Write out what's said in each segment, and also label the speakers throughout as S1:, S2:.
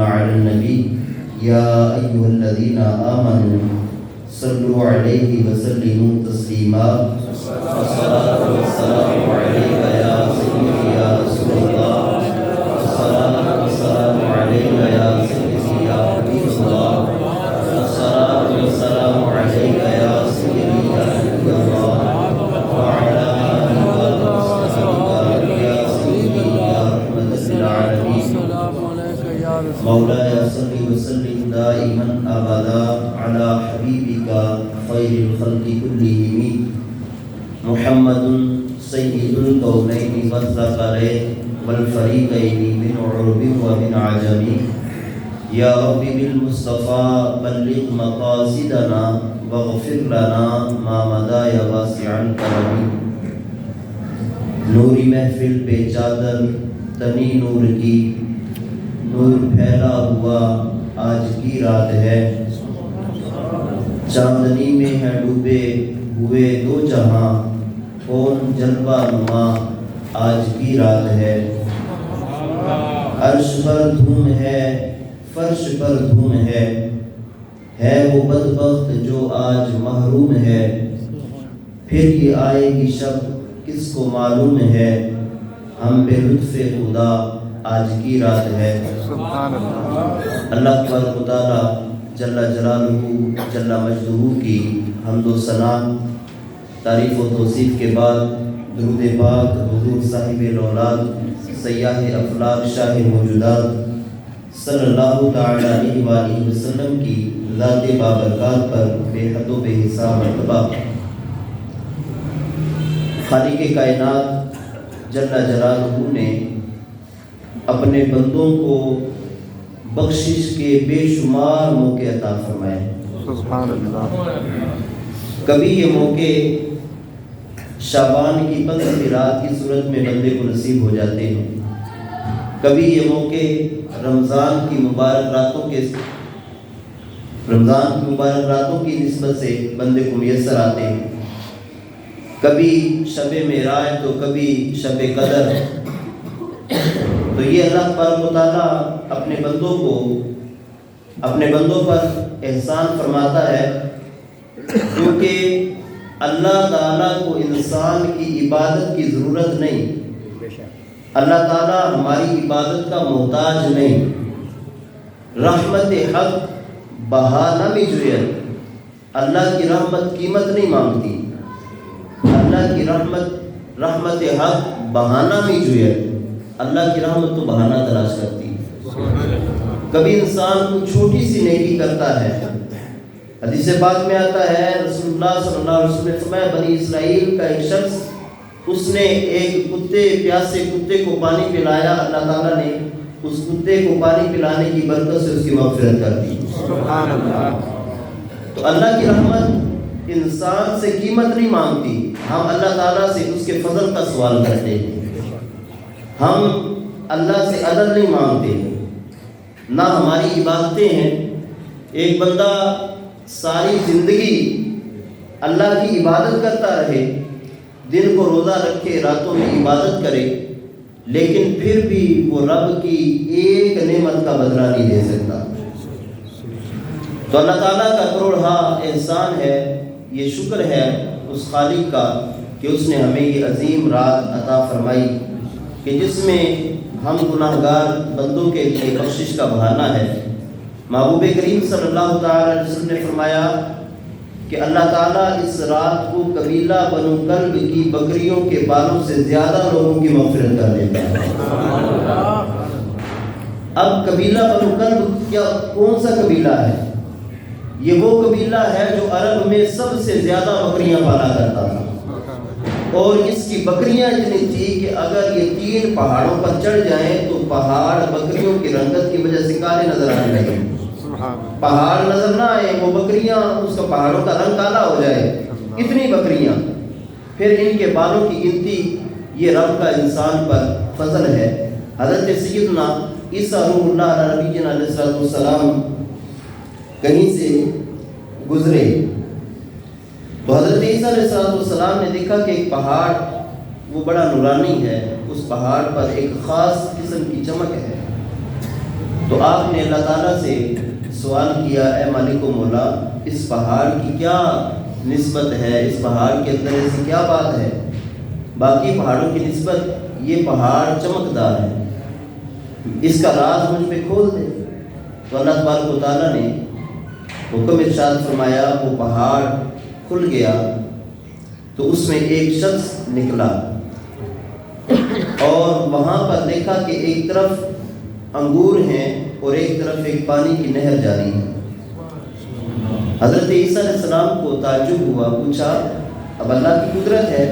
S1: على النبي يا أيها الذين آمنوا صلوا عليه وسلموا تسليما الصلاة والسلام عليك يا سيدي يا رسول الله الصلاة والسلام عليك يا سيدي يا حبيب الله الصلاة والسلام عليك يا سيدي يا نبي الله وعلى آله وصحبه يا سيدي يا رحمة للعالمين مولاي صل وسلم دائما أبدا على حبيبك خير الخلق كلهم محمد سيد الكونين والثقلين والفريقين من عرب ومن عجم يا رب بالمصطفى بلغ مقاصدنا واغفر لنا ما مضى يا واسع الكرم نوری محفل پہ چادر تنی نور کی نور پھیلا ہوا آج کی رات ہے چاندنی میں ہے ڈوبے ہوئے دو جہاں کون جلوہ نما آج کی رات ہے عرش پر دھوم ہے فرش پر دھوم ہے وہ بدبخت جو آج محروم ہے پھر یہ آئے گی شب کس کو معلوم ہے ہم بے لطف خدا آج کی رات ہے اللہ تبارک و تعالی جل جلالہ جل مجدہ کی حمد و ثنا تعریف و توصیف کے بعد درود پاک حضور صاحب الاولاد سیاح افلاک شاہ موجودات صلی اللہ تعالی علیہ وآلہ وسلم کی ذات بابرکات پر بے حد و بے حساب مرتبہ خالق کائنات جل جلالہ نے اپنے بندوں کو بخشش کے بے شمار موقع عطا فرمائے سبحان اللہ کبھی یہ موقع شعبان کی 15 رات کی صورت میں بندے کو نصیب ہو جاتے ہیں کبھی یہ موقع رمضان کی مبارک راتوں کی نسبت سے بندے کو میسر آتے ہیں کبھی شب معراج تو کبھی شب قدر تو یہ اللہ تبارک و تعالیٰ اپنے بندوں پر احسان فرماتا ہے کیونکہ اللہ تعالیٰ کو انسان کی عبادت کی ضرورت نہیں اللہ تعالیٰ ہماری عبادت کا محتاج نہیں رحمت حق بہانہ میں جویت اللہ کی رحمت قیمت نہیں مانگتی اللہ کی رحمت حق بہانہ میں جویت اللہ کی رحمت تو بہانہ تلاش کرتی ہے کبھی انسان کو چھوٹی سی نیکی کرتا ہے حدیث پاک میں آتا ہے رسول اللہ صلی اللہ علیہ وسلم نے فرمایا بنی اسرائیل کا ایک شخص اس نے ایک پیاسے کتے کو پانی پلایا اللہ تعالیٰ نے اس کتے کو پانی پلانے کی برکت سے اس کی مغفرت کر دی سبحان اللہ تو اللہ کی رحمت انسان سے قیمت نہیں مانگتی ہم اللہ تعالیٰ سے اس کے فضل کا سوال کرتے ہیں ہم اللہ سے عدل نہیں مانگتے نہ ہماری عبادتیں ہیں ایک بندہ ساری زندگی اللہ کی عبادت کرتا رہے دن کو روزہ رکھے راتوں میں عبادت کرے لیکن پھر بھی وہ رب کی ایک نعمت کا بدلہ نہیں دے سکتا تو اللہ تعالیٰ کا کروڑہا احسان ہے یہ شکر ہے اس خالق کا کہ اس نے ہمیں یہ عظیم رات عطا فرمائی کہ جس میں ہم گناہگار بندوں کے لیے بخشش کا بہانہ ہے محبوب کریم صلی اللہ تعالی علیہ وسلم نے فرمایا کہ اللہ تعالیٰ اس رات کو قبیلہ بنو کلب کی بکریوں کے بالوں سے زیادہ لوگوں کی مغفرت کر دیتا ہے اب قبیلہ بنو کلب کون سا قبیلہ ہے یہ وہ قبیلہ ہے جو عرب میں سب سے زیادہ بکریاں پالا کرتا تھا اور اس کی بکریاں اتنی تھی کہ اگر یہ 3 پہاڑوں پر چڑھ جائیں تو پہاڑ بکریوں کی رنگت کی وجہ سے کالے نظر آنے لگے پہاڑ نظر نہ آئے وہ بکریاں اس کا پہاڑوں کا رنگ کالا ہو جائے اتنی بکریاں پھر ان کے بالوں کی گنتی یہ رب کا انسان پر فضل ہے حضرت سیدنا عیسیٰ روح اللہ علیہ نبینا علیہ السلام کہیں سے گزرے تو حضرت عیسیٰ علیہ السلام نے دیکھا کہ ایک پہاڑ وہ بڑا نورانی ہے اس پہاڑ پر ایک خاص قسم کی چمک ہے تو آپ نے اللہ تعالیٰ سے سوال کیا، اے مالک و مولا، اس پہاڑ کی کیا نسبت ہے، اس پہاڑ کے اندر ایسی کیا بات ہے باقی پہاڑوں کی نسبت، یہ پہاڑ چمکدار ہے، اس کا راز مجھ پہ کھول دے۔ تو اللہ تبارک و تعالیٰ نے حکم ارشاد فرمایا، وہ پہاڑ کھل گیا تو اس میں ایک شخص نکلا اور وہاں پر دیکھا کہ ایک طرف انگور ہیں اور ایک طرف ایک پانی کی نہر جاری ہے۔ حضرت عیسیٰ علیہ السلام کو تعجب ہوا، پوچھا، اب اللہ کی قدرت ہے،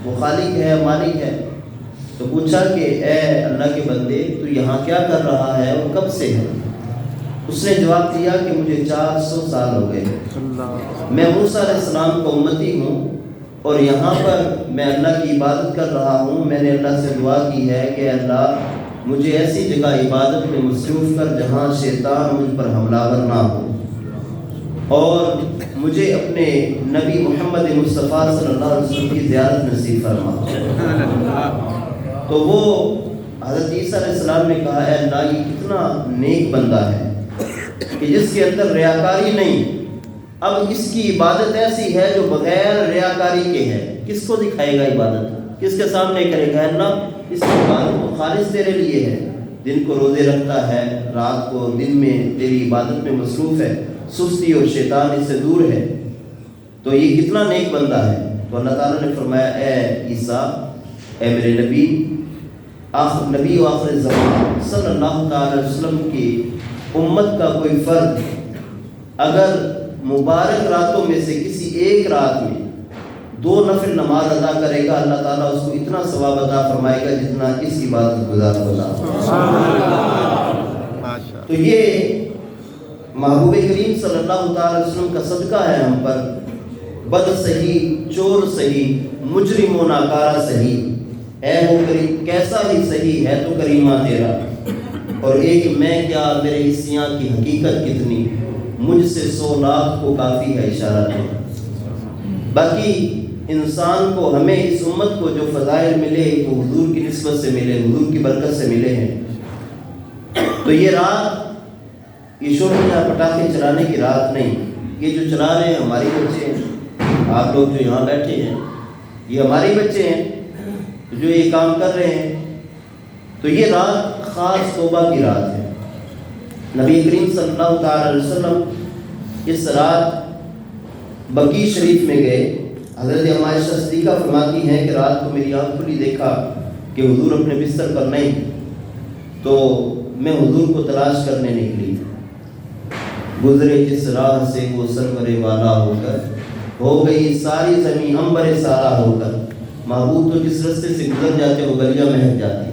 S1: وہ خالق ہے، مالک ہے، تو پوچھا کہ اے اللہ کے بندے، تو یہاں کیا کر رہا ہے اور کب سے ہے؟ اس نے جواب دیا کہ مجھے 400 سال ہو گئے، میں موسیٰ علیہ السلام کا امتی ہوں اور یہاں پر میں اللہ کی عبادت کر رہا ہوں۔ میں نے اللہ سے دعا کی ہے کہ اللہ مجھے ایسی جگہ عبادت میں مصروف کر جہاں شیطان مجھ پر حملہ ور نہ ہو، اور مجھے اپنے نبی محمد مصطفیٰ صلی اللہ علیہ وسلم کی زیارت نصیب فرما۔ تو وہ حضرت عیسیٰ علیہ السلام نے کہا، اے اللہ، یہ کتنا نیک بندہ ہے کہ جس کے اندر ریاکاری نہیں، اب اس کی عبادت ایسی ہے جو بغیر ریاکاری کے ہے، کس کو دکھائے گا عبادت، کس کے سامنے کرے گا؟ اللہ اس کی عبادت کو خالص تیرے لیے ہے، دن کو روزے رکھتا ہے، رات کو دن میں تیری عبادت میں مصروف ہے، سستی اور شیطان اس سے دور ہے، تو یہ کتنا نیک بندہ ہے۔ تو اللہ تعالیٰ نے فرمایا، اے عیسیٰ، اے میرے نبی و آخر زمان صلی اللہ تعالی علیہ وسلم کی امت کا کوئی فرد اگر مبارک راتوں میں سے کسی ایک رات میں 2 نفل نماز ادا کرے گا، اللہ تعالیٰ اس کو اتنا ثواب عطا فرمائے گا جتنا اس عبادت گزار ہوگا۔ تو یہ محبوب کریم صلی اللہ تعالی علیہ وسلم کا صدقہ ہے ہم پر، بد سہی، چور سہی، مجرم و ناکارہ سہی، اے وہ کریم کیسا ہی سہی ہے تو کریمہ تیرا، اور ایک میں کیا میرے عصیاں کی حقیقت کتنی، مجھ سے 100 لاکھ کو کافی ہے اشارہ تیرا۔ باقی انسان کو، ہمیں اس امت کو جو فضائل ملے وہ حضور کی نسبت سے ملے، حضور کی برکت سے ملے ہیں۔ تو یہ رات، یہ شور یا پٹاخے چلانے کی رات نہیں، یہ جو چلا رہے ہیں ہمارے بچے ہیں، آپ لوگ جو یہاں بیٹھے ہیں یہ ہمارے بچے ہیں جو یہ کام کر رہے ہیں۔ تو یہ رات خاص توبہ کی رات ہے۔ نبی کریم صلی اللہ تعالی علیہ وسلم اس رات بقیع شریف میں گئے۔ حضرت عائشہ صدیقہ فرماتی ہیں کہ رات کو میری آنکھ کھلی، دیکھا کہ حضور اپنے بستر پر نہیں، تو میں حضور کو تلاش کرنے نکلی، گزرے جس راہ سے وہ سرور والا ہو کر، ہو گئی ساری زمین عنبر سارا ہو کر، محبوب تو جس راستے سے گزر جاتے وہ گلیاں مہک جاتی۔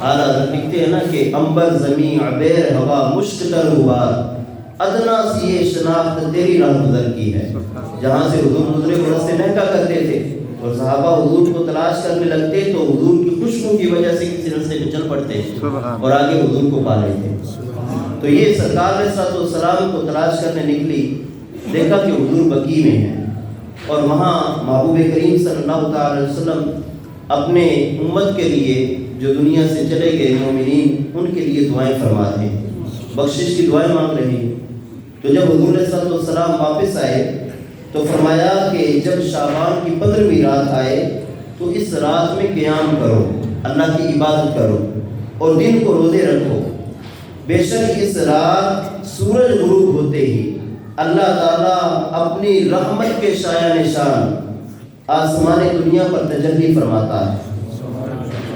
S1: اعلیٰ حضرت لکھتے ہیں نا کہ عنبر زمین عبیر ہوا مشک تر غبار، ادنا سی یہ شناخت تیری راہ گزر کی ہے۔ جہاں سے حضور گزرے وہ راستے مہکا کرتے تھے اور صحابہ حضور کو تلاش کرنے لگتے تو حضور کی خوشبو کی وجہ سے کسی راستے پہ چل پڑتے اور آگے حضور کو پا لیتے۔ تو یہ سرکار علیہ الصلوۃ والسلام کو تلاش کرنے نکلی، دیکھا کہ حضور بقیع میں ہیں اور وہاں محبوب کریم صلی اللہ تعالی علیہ وسلم اپنے امت کے لیے جو دنیا سے چلے گئے مومنین، ان کے لیے دعائیں فرماتے ہیں، بخشش کی دعائیں مانگ رہے ہیں۔ تو جب حضور علیہ الصلوۃ والسلام واپس آئے تو فرمایا کہ جب شعبان کی 15ویں رات آئے تو اس رات میں قیام کرو، اللہ کی عبادت کرو اور دن کو روزے رکھو، بے شک اس رات سورج غروب ہوتے ہی اللہ تعالیٰ اپنی رحمت کے شایع نشان آسمان دنیا پر تجلی فرماتا ہے۔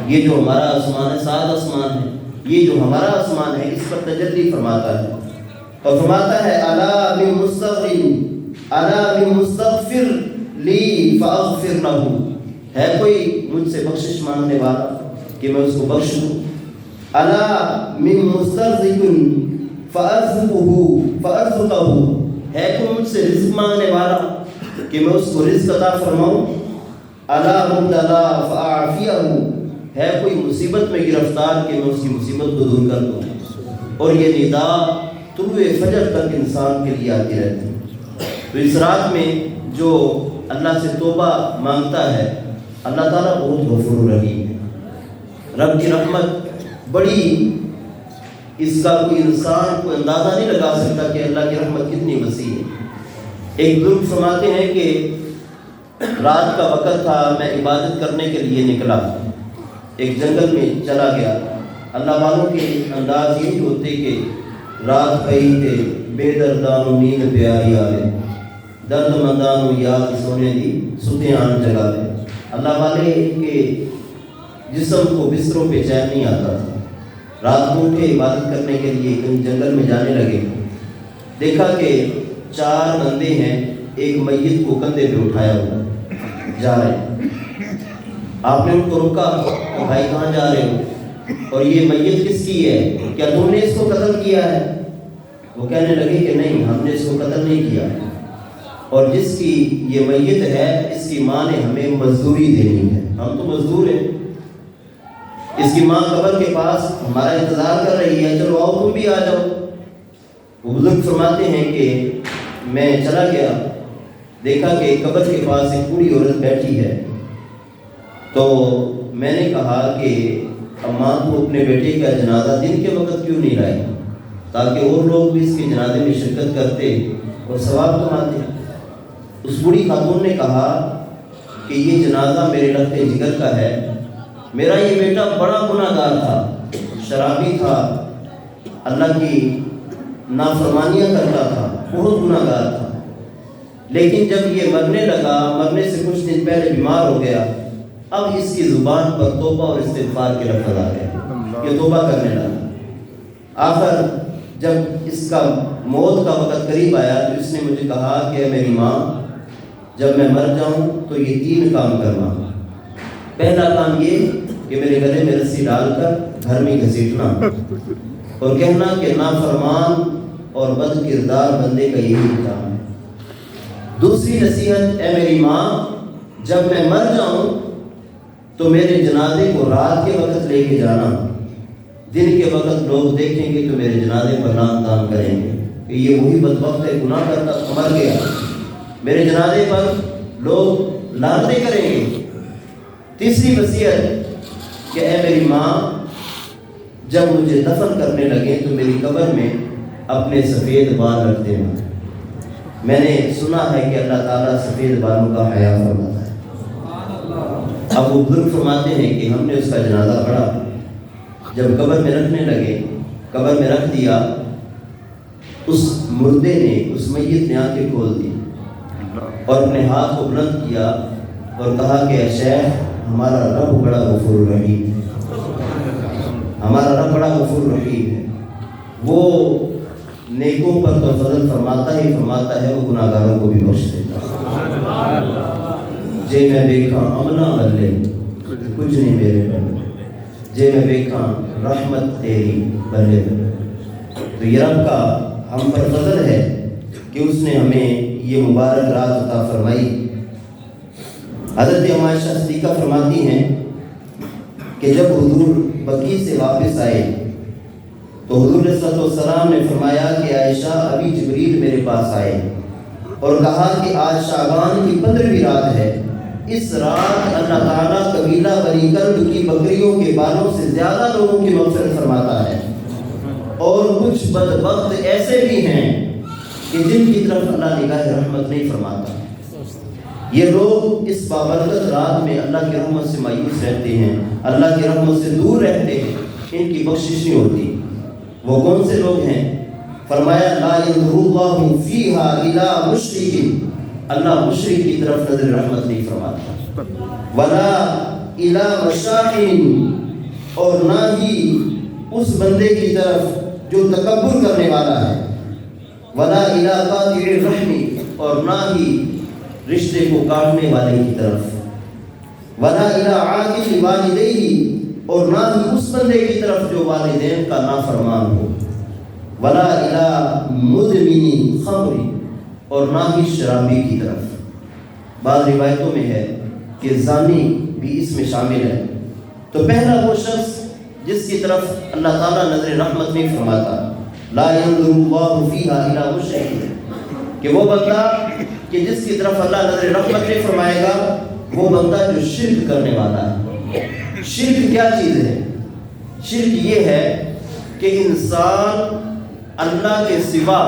S1: یہ جو ہمارا آسمان ہے، 7 آسمان ہے، یہ جو ہمارا آسمان ہے اس پر تجلی فرماتا ہے اور فرماتا ہے الا بمستغفر لی فاغفر لہ، ہے کوئی مجھ سے بخشش مانگنے والا کہ میں اس کو بخش دوں؟ الا من مسترزق فارزقہ، ہے کوئی مجھ سے رزق مانگنے والا کہ میں اس کو رزق عطا فرماؤں؟ الا مبتلا فاعفیہ، ہے کوئی مصیبت میں گرفتار کہ میں اس کی مصیبت کو دور کر دوں؟ اور یہ ندا طلوع فجر تک انسان کے لیے آتی رہتی ہے۔ تو اس رات میں جو اللہ سے توبہ مانگتا ہے، اللہ تعالیٰ بہت غفور رحیم ہے، رب کی رحمت بڑی اس کا کوئی انسان کوئی اندازہ نہیں لگا سکتا کہ اللہ کی رحمت کتنی وسیع ہے۔ ایک بزرگ فرماتے ہیں کہ رات کا وقت تھا، میں عبادت کرنے کے لیے نکلا، ایک جنگل میں چلا گیا۔ اللہ والوں کے انداز یہی ہوتے کہ رات پئی تے بے دردانو نیند پیاری آئے، درد مندانو یاد سونے دی ستیں آن جگہ دے۔ اللہ والے کے جسم کو بستروں پہ چین نہیں آتا تھا۔ رات کو اٹھے، عبادت کرنے کے لیے کہیں جنگل میں جانے لگے، دیکھا کہ 4 بندے ہیں، ایک میت کو کندھے پہ اٹھایا ہوا جا رہے ہیں۔ آپ نے ان کو روکا، بھائی کہاں جا رہے ہو؟ اور یہ میت کس کی ہے؟ کیا تم نے اس کو قتل کیا ہے؟ وہ کہنے لگے کہ نہیں، ہم نے اس کو قتل نہیں کیا، اور جس کی یہ میت ہے اس کی ماں نے ہمیں مزدوری دینی ہے، ہم تو مزدور ہیں، اس کی ماں قبر کے پاس ہمارا انتظار کر رہی ہے، چلو آؤ تم بھی آ جاؤ۔ وہ بزرگ فرماتے ہیں کہ میں چلا گیا، دیکھا کہ قبر کے پاس ایک بوڑھی عورت بیٹھی ہے، تو میں نے کہا کہ اماں کو اپنے بیٹے کا جنازہ دن کے وقت کیوں نہیں لائی، تاکہ اور لوگ بھی اس کے جنازے میں شرکت کرتے اور ثواب کماتے۔ اس بوڑھی خاتون نے کہا کہ یہ جنازہ میرے لخت جگر کا ہے، میرا یہ بیٹا بڑا گناہ گار تھا، شرابی تھا، اللہ کی نافرمانیاں کرتا تھا، بہت گناہ گار تھا، لیکن جب یہ مرنے لگا، مرنے سے کچھ دن پہلے بیمار ہو گیا، اب اس کی زبان پر توبہ اور استغفار کے لفظ آ گئے، یہ توبہ کرنے لگا۔ آخر جب اس کا موت کا وقت قریب آیا تو اس نے مجھے کہا کہ میری ماں، جب میں مر جاؤں تو یہ 3 کام کرنا۔ پہلا کام یہ کہ میرے گلے میں رسی ڈال کر گھر میں گھسیٹنا اور کہنا کہ نافرمان اور بد کردار بندے کا یہی کام ہے۔ دوسری نصیحت، اے میری ماں، جب میں مر جاؤں تو میرے جنازے کو رات کے وقت لے کے جانا، دن کے وقت لوگ دیکھیں گے تو میرے جنازے پر نام تام کریں گے کہ یہ وہی بدبخت ہے، گناہ کرتا مر گیا، میرے جنازے پر لوگ لعنتیں کریں گے۔ تیسری وصیت کہ اے میری ماں، جب مجھے دفن کرنے لگے تو میری قبر میں اپنے سفید بال رکھ دینا۔ میں نے سنا ہے کہ اللہ تعالیٰ سفید بالوں کا حیا فرماتا ہے۔ اب وہ بزرگ فرماتے ہیں کہ ہم نے اس کا جنازہ پڑھا، جب قبر میں رکھنے لگے، قبر میں رکھ دیا، اس مردے نے، اس میت نے آنکھیں کھول دی اور اپنے ہاتھ کو بلند کیا اور کہا کہ اے شیخ، ہمارا رب بڑا غفور رحیم ہے، ہمارا رب بڑا غفور رحیم ہے، وہ نیکوں پر تو فضل فرماتا ہی فرماتا ہے، وہ گناہ گاروں کو بھی بخش دیتا ہے۔ جے میں دیکھا امنا بلے کچھ نہیں میرے بلے، جے میں دیکھا رحمت تیری بلے بلے۔ تو یہ رب کا ہم پر فضل ہے کہ اس نے ہمیں یہ مبارک رات عطا فرمائی۔ حضرت عائشہ صدیقہ فرماتی ہیں کہ جب حضور بقیع سے واپس آئے تو حضور صلی اللہ علیہ وسلم نے فرمایا کہ عائشہ، ابھی جبریل میرے پاس آئے اور کہا کہ آج شعبان کی 15ویں رات ہے، اس رات اللہ تعالیٰ قبیلہ بنی کلب کی بکریوں کے بالوں سے زیادہ لوگوں کی مغفرت فرماتا ہے، اور کچھ بدبخت ایسے بھی ہیں کہ جن کی طرف اللہ نگاہ رحمت نہیں فرماتا۔ یہ لوگ اس بابرکت رات میں اللہ کی رحمت سے مایوس رہتے ہیں، اللہ کی رحمت سے دور رہتے ہیں، ان کی بخشش نہیں ہوتی۔ وہ کون سے لوگ ہیں؟ فرمایا لا ينظر اللہ فیہا الی مشرک، اللہ مشرک کی طرف نظر رحمت نہیں فرماتا، ولا الی مشاکن، اور نہ ہی اس بندے کی طرف جو تکبر کرنے والا ہے، ولا الی قاطع الرحم، اور نہ ہی رشتے کو کاٹنے والے کی طرف، ولا الی عاقل والدیہ، اور نہ ہی اس بندے کی طرف جو والدین کا نافرمان ہو، ولا الی مدمن خمر، اور نہ ہی شرابی کی طرف۔ بعض روایتوں میں ہے کہ زانی بھی اس میں شامل ہے۔ تو پہلا وہ شخص جس کی طرف اللہ تعالیٰ نظر رحمت نہیں فرماتا، لا ينظر اللہ فیہا الی مشرک، کہ وہ بندہ کہ جس کی طرف اللہ نظر رحمت نہیں فرمائے گا، وہ بندہ جو شرک کرنے والا ہے۔ شرک کیا چیز ہے؟ شرک یہ ہے کہ انسان اللہ کے سوا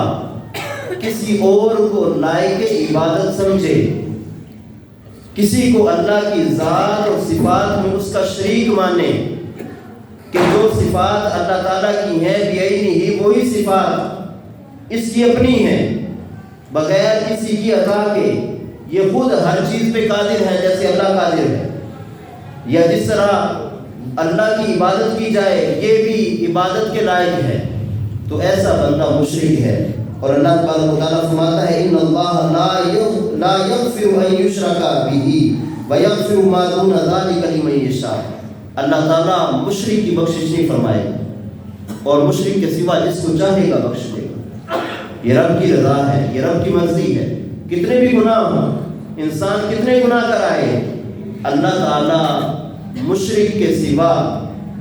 S1: کسی اور کو لائق عبادت سمجھے، کسی کو اللہ کی ذات اور صفات میں اس کا شریک مانے، کہ جو صفات اللہ تعالیٰ کی ہیں بعینہ وہی صفات اس کی اپنی ہیں بغیر کسی کی عطا کے، یہ خود ہر چیز پہ قادر ہے جیسے اللہ قادر ہے، یا جس طرح اللہ کی عبادت کی جائے یہ بھی عبادت کے لائق ہے، تو ایسا بندہ مشرک ہے۔ اور اللہ تبارک و تعالیٰ فرماتا ہے ان اللہ لا یغفر ان یشرک بہ ویغفر ما دون ذلک لمن یشاء، اللہ تعالیٰ مشرک کی بخشش نہیں فرمائے اور مشرک کے سوا جس کو چاہے گا بخش دے گا۔ یہ رب کی رضا ہے، یہ رب کی مرضی ہے۔ کتنے بھی گناہ ہوں، انسان کتنے گناہ کرائے، اللہ تعالیٰ مشرک کے سوا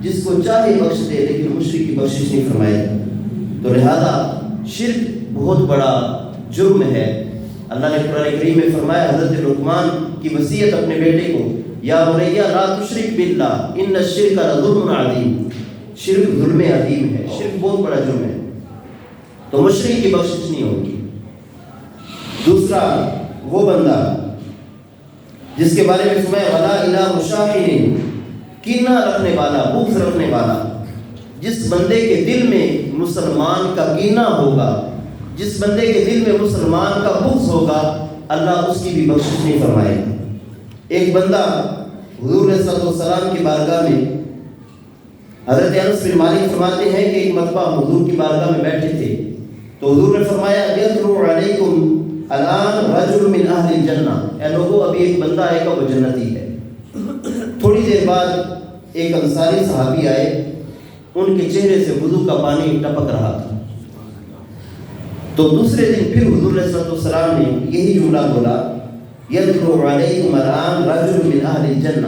S1: جس کو چاہے بخش دے، لیکن مشرک کی بخشش نہیں فرمائے۔ تو لہذا شرک بہت بڑا جرم ہے۔ اللہ نے قرآن کریم میں فرمایا، حضرت لقمان کی وصیت اپنے بیٹے کو، یا بنی لا تشرک باللہ ان الشرک لظلم عظیم، شرک ظلم عظیم ہے، شرک بہت بڑا جرم ہے، تو مشرک کی بخشش نہیں ہوگی۔ دوسرا وہ بندہ جس کے بارے میں فرمایا ولا الہ شاحن، کینہ رکھنے والا، بغض رکھنے والا، جس بندے کے دل میں مسلمان کا کینہ ہوگا، جس بندے کے دل میں مسلمان کا بغض ہوگا، اللہ اس کی بھی بخشش نہیں فرمائے گا۔ ایک بندہ حضور صلی اللہ علیہ وسلم کی بارگاہ میں، حضرت انس بن مالک فرماتے ہیں کہ ایک مرتبہ حضور کی بارگاہ میں بیٹھے تھے تو حضور نے فرمایا یطلع علیکم الان رجل من اہل الجنہ، اے لوگوں ابھی ایک بندہ آئے گا وہ جنتی ہے۔ تھوڑی دیر بعد ایک انصاری صحابی آئے، ان کے چہرے سے وضو کا پانی ٹپک رہا تھا، تو دوسرے دن پھر حضور صلی اللہ علیہ وسلم نے یہی جملہ بولا یطلع علیکم الان رجل من اہل الجنہ،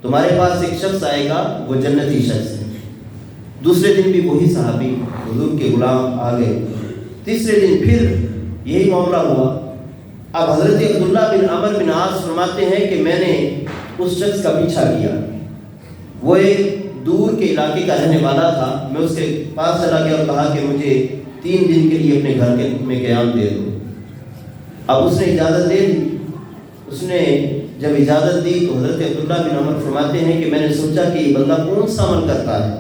S1: تمہارے پاس ایک شخص آئے گا وہ جنتی شخص ہے۔ دوسرے دن بھی وہی صحابی حضور کے غلام آ گئے، تیسرے دن پھر یہی معاملہ ہوا۔ اب حضرت عبداللہ بن عمر بن عاص فرماتے ہیں کہ میں نے اس شخص کا پیچھا کیا، وہ ایک دور کے علاقے کا رہنے والا تھا، میں اس کے پاس چلا گیا اور کہا کہ مجھے 3 دن کے لیے اپنے گھر میں قیام دے دو۔ اب اس نے اجازت دے دی، اس نے جب اجازت دی تو حضرت عبداللہ بن عمر فرماتے ہیں کہ میں نے سوچا کہ یہ بندہ کون سا عمل کرتا ہے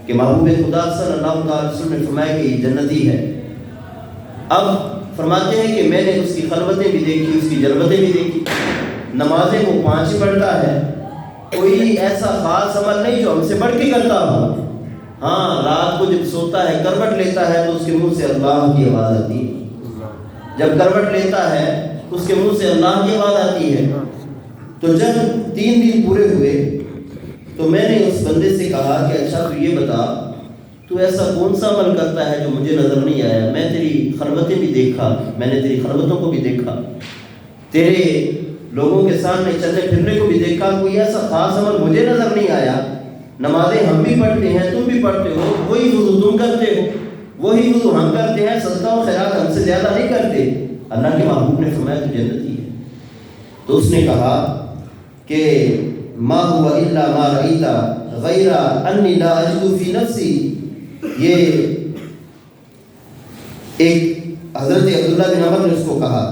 S1: کہ محبوب خدا صلی اللہ علیہ وسلم نے فرمایا کہ یہ جنتی ہے۔ اب فرماتے ہیں کہ میں نے اس کی خلوتیں بھی دیکھی، اس کی جلوتیں بھی دیکھی، نمازیں وہ 5 پڑھتا ہے، کوئی ایسا خاص عمل نہیں جو ہم سے بڑھ کے کرتا ہو۔ ہاں رات کو جب سوتا ہے کروٹ لیتا ہے تو اس کے منہ سے اللہ کی آواز آتی ہے، جب کروٹ لیتا ہے اس کے منہ سے اللہ کی آواز آتی ہے۔ تو جب 3 دن پورے ہوئے تو میں نے اس بندے سے کہا کہ اچھا تو یہ بتا تو ایسا کون سا عمل کرتا ہے جو مجھے نظر نہیں آیا، میں تیری خلوتیں بھی دیکھا، میں نے تیری خلوتوں کو بھی دیکھا، تیرے لوگوں کے سامنے چلنے پھرنے کو بھی دیکھا، کوئی ایسا خاص عمل مجھے نظر نہیں آیا، نمازیں ہم بھی پڑھتے ہیں تم بھی پڑھتے ہو، وہی وضو تم کرتے ہو وہی وضو ہم کرتے ہیں، صدقہ و خیرات ہم سے زیادہ نہیں کرتے۔ اللہ کے محبوب نے فرمایا تو جنتی ہے۔ تو اس نے کہا کہ ما هو الا ما رأيت غیر انی لا اجد فی نفسی، یہ ایک حضرت عبداللہ بن عمر نے اس کو کہا،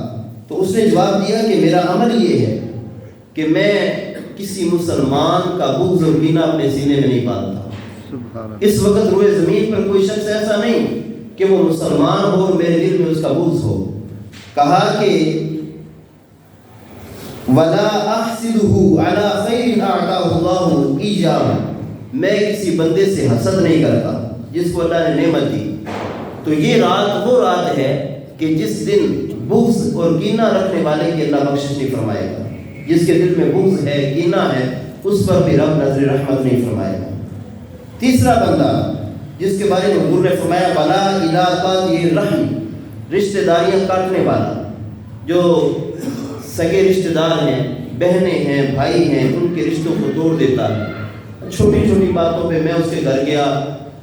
S1: تو اس نے جواب دیا کہ میرا عمل یہ ہے کہ میں کسی مسلمان کا بغض اور کینہ اپنے سینے میں نہیں پالتا۔ اس وقت روئے زمین پر کوئی شخص ایسا نہیں کہ وہ مسلمان ہو اور میرے دل میں اس کا بغض ہو۔ کہا کہ ولا احسدہ علی خیر اعطاہ اللہ ایاہ، میں کسی بندے سے حسد نہیں کرتا جس کو اللہ نے نعمت دی۔ تو یہ رات وہ رات ہے کہ جس دن بغض اور کینہ رکھنے والے کی اللہ بخشش نہیں فرمائے گا، جس کے دل میں بغض ہے کینہ ہے اس پر بھی رب نظر رحمت نہیں فرمائے گا۔ تیسرا بندہ جس کے بارے میں حضور نے فرمایا ولا الی قاطع الرحم، رشتہ داریاں کاٹنے والا، جو سگے رشتہ دار ہیں، بہنیں ہیں، بھائی ہیں، ان کے رشتوں کو توڑ دیتا ہے۔ چھوٹی چھوٹی باتوں پہ میں اس کے گھر گیا،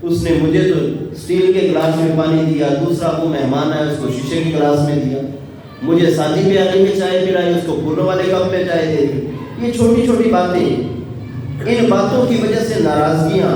S1: اس نے مجھے تو اسٹیل کے گلاس میں پانی دیا، دوسرا وہ مہمان آیا اس کو شیشے کے گلاس میں دیا، مجھے سادی پیالے میں چائے پلائی، اس کو پھولوں والے کپ میں چائے دے دی۔ یہ چھوٹی چھوٹی باتیں، ان باتوں کی وجہ سے ناراضگیاں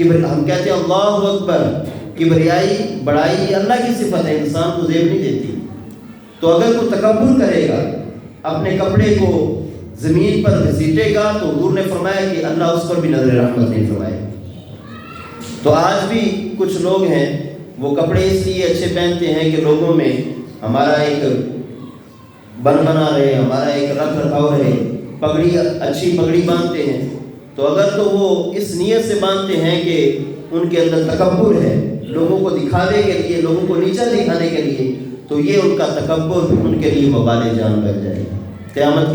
S1: ہم کہتے ہیں اللہ اکبر، کبریائی بڑائی اللہ کی صفت ہے، انسان کو زیب نہیں دیتی۔ تو اگر کوئی تکبر کرے گا، اپنے کپڑے کو زمین پر گھسیٹے گا، تو حضور نے فرمایا کہ اللہ اس پر بھی نظر رحمت نہیں فرمائے۔ تو آج بھی کچھ لوگ ہیں وہ کپڑے اس لیے اچھے پہنتے ہیں کہ لوگوں میں ہمارا ایک بنا رہے، ہمارا ایک رکھ رکھاؤ رہے، پگڑی اچھی پگڑی باندھتے ہیں۔ تو اگر تو وہ اس نیت سے باندھتے ہیں کہ ان کے اندر تکبر ہے، لوگوں کو دکھانے کے لیے، لوگوں کو نیچا دکھانے کے لیے، تو یہ ان کا تکبر ان کے لیے وبال جان بن جائے گا۔ قیامت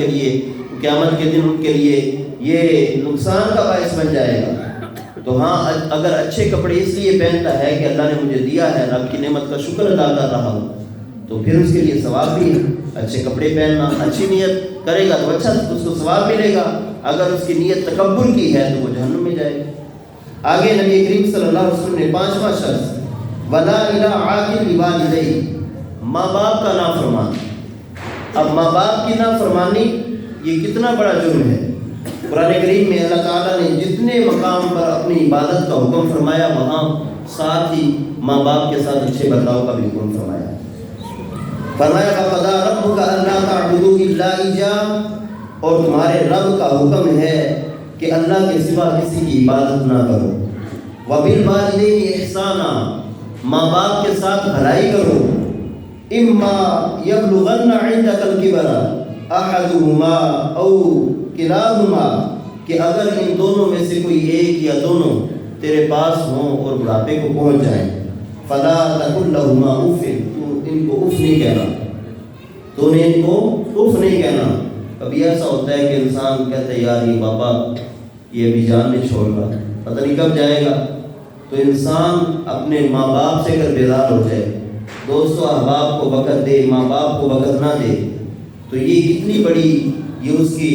S1: کے دن ان کے لیے یہ نقصان کا باعث بن جائے گا۔ تو ہاں، اگر اچھے کپڑے اس لیے پہنتا ہے کہ اللہ نے مجھے دیا ہے، رب کی نعمت کا شکر ادا کر رہا ہوں، تو پھر اس کے لیے ثواب بھی ہے۔ اچھے کپڑے پہننا، اچھی نیت کرے گا تو اچھا اس کو ثواب ملے گا، اگر اس کی نیت تکبر کی ہے تو وہ جہنم میں جائے گا۔ آگے نبی کریم صلی اللہ علیہ وسلم نے 5واں شخص وَلَا إِلَىٰ عَاقِلِ وَالِدَيْهِ، ماں باپ کا نافرمان۔ اب ماں باپ کی نافرمانی یہ کتنا بڑا جرم ہے۔ قرآن کریم میں اللہ تعالیٰ نے جتنے مقام پر اپنی عبادت کا حکم فرمایا، وہاں ساتھ ہی ماں باپ کے ساتھ اچھے برتاؤ کا بھی حکم فرمایا۔ فرمایا فَقَضَىٰ رَبُّكَ أَلَّا تَعْبُدُوا إِلَّا إِيَّاهُ، اور تمہارے رب کا حکم ہے کہ اللہ کے سوا کسی کی عبادت نہ کرو۔ وَبِالْوَالِدَيْنِ إِحْسَانًا، ماں باپ کے ساتھ بھلائی کرو۔ إِمَّا يَبْلُغَنَّ عِندَكَ الْكِبَرَ أَحَدُهُمَا أَوْ كِلَاهُمَا، کہ اگر ان دونوں میں سے کوئی ایک یا دونوں تیرے پاس ہوں اور بڑھاپے کو پہنچ جائیں، فَلَا تَقُلْ لَهُمَا أُفٍّ، ان کو اف نہیں کہنا، تو نے ان کو اف نہیں کہنا۔ کبھی ایسا ہوتا ہے کہ انسان کہتا ہے یار یہ بابا یہ ابھی جان نہیں چھوڑ رہا، پتہ نہیں کب جائے گا۔ تو انسان اپنے ماں باپ سے اگر بیزار ہو جائے، دوستوں احباب کو وقت دے، ماں باپ کو وقت نہ دے، تو یہ کتنی بڑی یہ اس کی